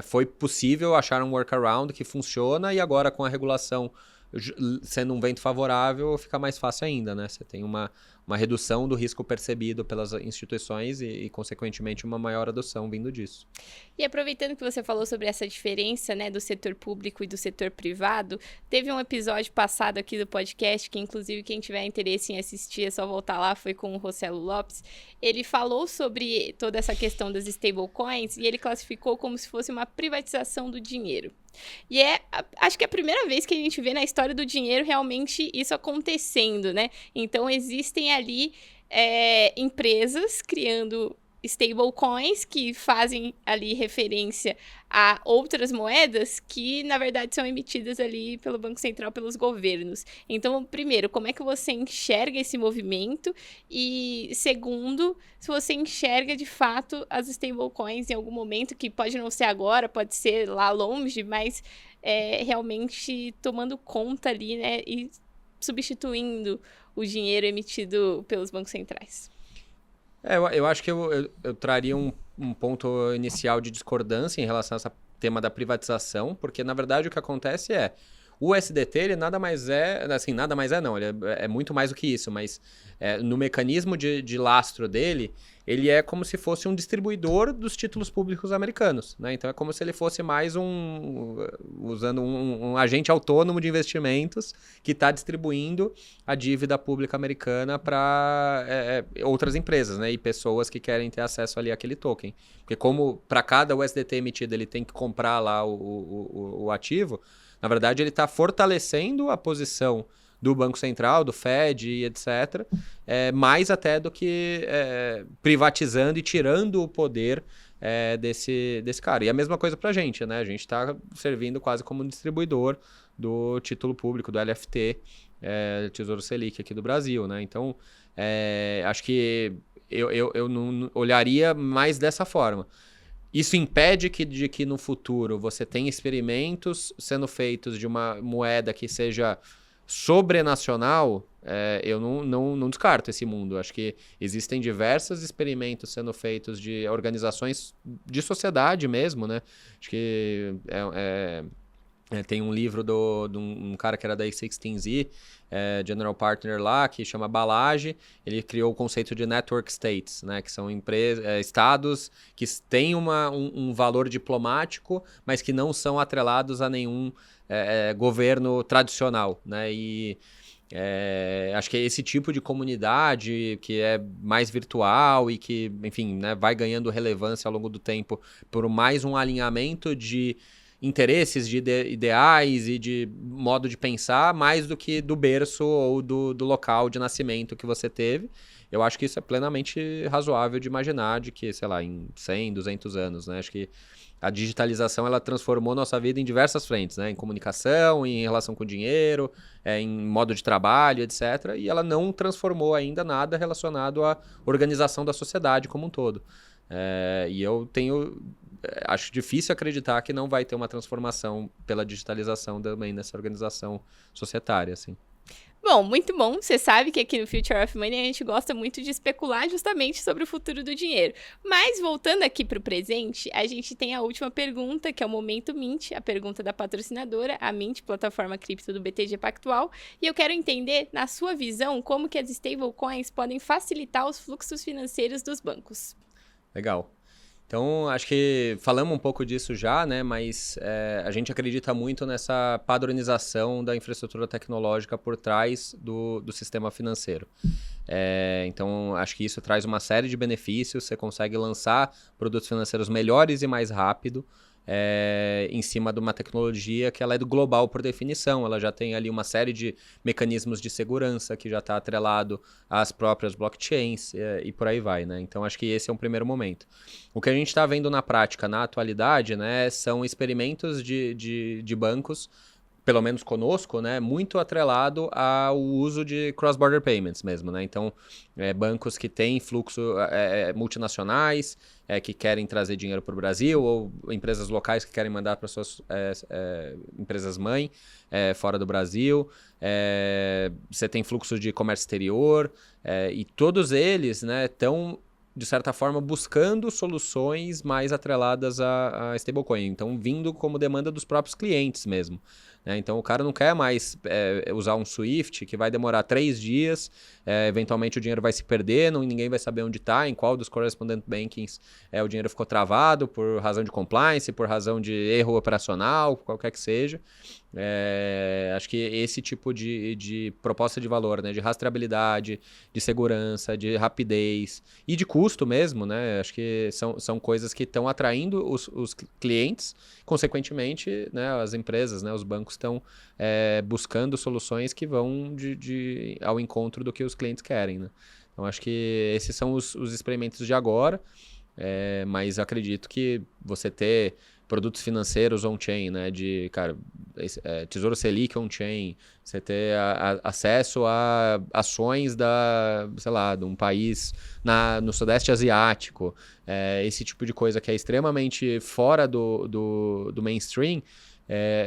S1: foi possível achar um workaround que funciona e agora com a regulação sendo um vento favorável, fica mais fácil ainda, né? Você tem uma redução do risco percebido pelas instituições e, consequentemente, uma maior adoção vindo disso.
S2: E aproveitando que você falou sobre essa diferença, né, do setor público e do setor privado, teve um episódio passado aqui do podcast, que inclusive quem tiver interesse em assistir é só voltar lá, foi com o Rossello Lopes. Ele falou sobre toda essa questão das stablecoins e ele classificou como se fosse uma privatização do dinheiro. E acho que é a primeira vez que a gente vê na história do dinheiro realmente isso acontecendo, né? Então, existem ali empresas criando stablecoins que fazem ali referência a outras moedas que, na verdade, são emitidas ali pelo Banco Central, pelos governos. Então, primeiro, como é que você enxerga esse movimento? E, segundo, se você enxerga, de fato, as stablecoins em algum momento, que pode não ser agora, pode ser lá longe, mas realmente tomando conta ali, né, e substituindo o dinheiro emitido pelos bancos centrais.
S1: Eu acho que eu traria um ponto inicial de discordância em relação a esse tema da privatização, porque, na verdade, o que acontece o SDT, ele nada mais não, ele é muito mais do que isso, mas no mecanismo de lastro dele, ele é como se fosse um distribuidor dos títulos públicos americanos, né? Então é como se ele fosse mais usando um agente autônomo de investimentos que está distribuindo a dívida pública americana para outras empresas, né? E pessoas que querem ter acesso ali àquele token. Porque como para cada USDT emitido ele tem que comprar lá o ativo, na verdade ele está fortalecendo a posição do Banco Central, do Fed e etc., mais até do que privatizando e tirando o poder desse cara. E a mesma coisa para a gente, né? A gente está servindo quase como um distribuidor do título público, do LFT, Tesouro Selic aqui do Brasil, né? Então, acho que eu não olharia mais dessa forma. Isso impede de que no futuro você tenha experimentos sendo feitos de uma moeda que seja sobrenacional. Eu não descarto esse mundo. Acho que existem diversos experimentos sendo feitos de organizações de sociedade mesmo, né? Acho que tem um livro de um cara que era da A16Z, General Partner lá, que chama Balaji. Ele criou o conceito de Network States, né? Que são estados que têm um valor diplomático, mas que não são atrelados a nenhum governo tradicional, né? E acho que esse tipo de comunidade que é mais virtual e que, enfim, né, vai ganhando relevância ao longo do tempo por mais um alinhamento de interesses, de ideais e de modo de pensar, mais do que do berço ou do local de nascimento que você teve. Eu acho que isso é plenamente razoável de imaginar de que, sei lá, em 100, 200 anos, né? Acho que a digitalização, ela transformou nossa vida em diversas frentes, né? Em comunicação, em relação com dinheiro, em modo de trabalho, etc. E ela não transformou ainda nada relacionado à organização da sociedade como um todo. E eu acho difícil acreditar que não vai ter uma transformação pela digitalização também nessa organização societária, assim.
S2: Bom, muito bom. Você sabe que aqui no Future of Money a gente gosta muito de especular justamente sobre o futuro do dinheiro. Mas voltando aqui para o presente, a gente tem a última pergunta, que é o Momento Mint, a pergunta da patrocinadora, a Mint, plataforma cripto do BTG Pactual. E eu quero entender, na sua visão, como que as stablecoins podem facilitar os fluxos financeiros dos bancos.
S1: Legal. Então, acho que falamos um pouco disso já, né? Mas a gente acredita muito nessa padronização da infraestrutura tecnológica por trás do sistema financeiro. Então, acho que isso traz uma série de benefícios. Você consegue lançar produtos financeiros melhores e mais rápido em cima de uma tecnologia que ela é do global por definição. Ela já tem ali uma série de mecanismos de segurança que já está atrelado às próprias blockchains e por aí vai, né? Então, acho que esse é um primeiro momento. O que a gente está vendo na prática, na atualidade, né, são experimentos de bancos, pelo menos conosco, né, muito atrelado ao uso de cross-border payments mesmo, né? Então, bancos que têm fluxo multinacionais, que querem trazer dinheiro para o Brasil, ou empresas locais que querem mandar para suas empresas-mãe fora do Brasil. Você tem fluxo de comércio exterior, e todos eles, né, estão, de certa forma, buscando soluções mais atreladas a stablecoin. Então, vindo como demanda dos próprios clientes mesmo. Então, o cara não quer mais usar um Swift, que vai demorar 3 dias, eventualmente o dinheiro vai se perder, ninguém vai saber onde está, em qual dos correspondent bankings o dinheiro ficou travado por razão de compliance, por razão de erro operacional, qualquer que seja. Acho que esse tipo de proposta de valor, né, de rastreabilidade, de segurança, de rapidez e de custo mesmo, né, acho que são coisas que estão atraindo os clientes, consequentemente, né, as empresas, né, os bancos estão buscando soluções que vão ao encontro do que os clientes querem, né? Então, acho que esses são os experimentos de agora, mas acredito que você ter produtos financeiros on-chain, né, Tesouro Selic on-chain, você ter acesso a ações de um país no Sudeste Asiático, esse tipo de coisa que é extremamente fora do mainstream,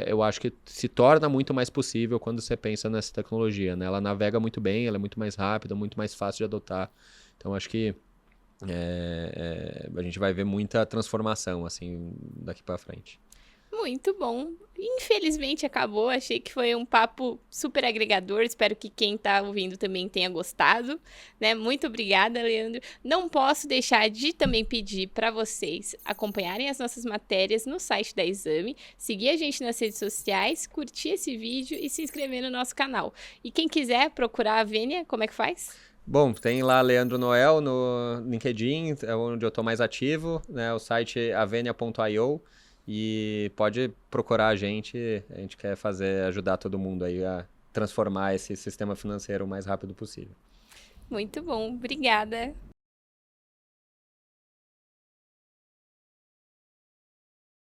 S1: eu acho que se torna muito mais possível quando você pensa nessa tecnologia, né? Ela navega muito bem, ela é muito mais rápida, muito mais fácil de adotar. Então, acho que a gente vai ver muita transformação assim daqui para frente.
S2: Muito bom. infelizmente acabou. Achei que foi um papo super agregador. Espero que quem está ouvindo também tenha gostado, né? Muito obrigada, Leandro. Não posso deixar de também pedir para vocês acompanharem as nossas matérias no site da Exame, seguir a gente nas redes sociais, curtir esse vídeo e se inscrever no nosso canal. E quem quiser procurar a Vênia, como é que faz?
S1: Bom, tem lá Leandro Noel no LinkedIn, é onde eu estou mais ativo, né? O site avenia.io e pode procurar a gente quer ajudar todo mundo aí a transformar esse sistema financeiro o mais rápido possível.
S2: Muito bom, obrigada.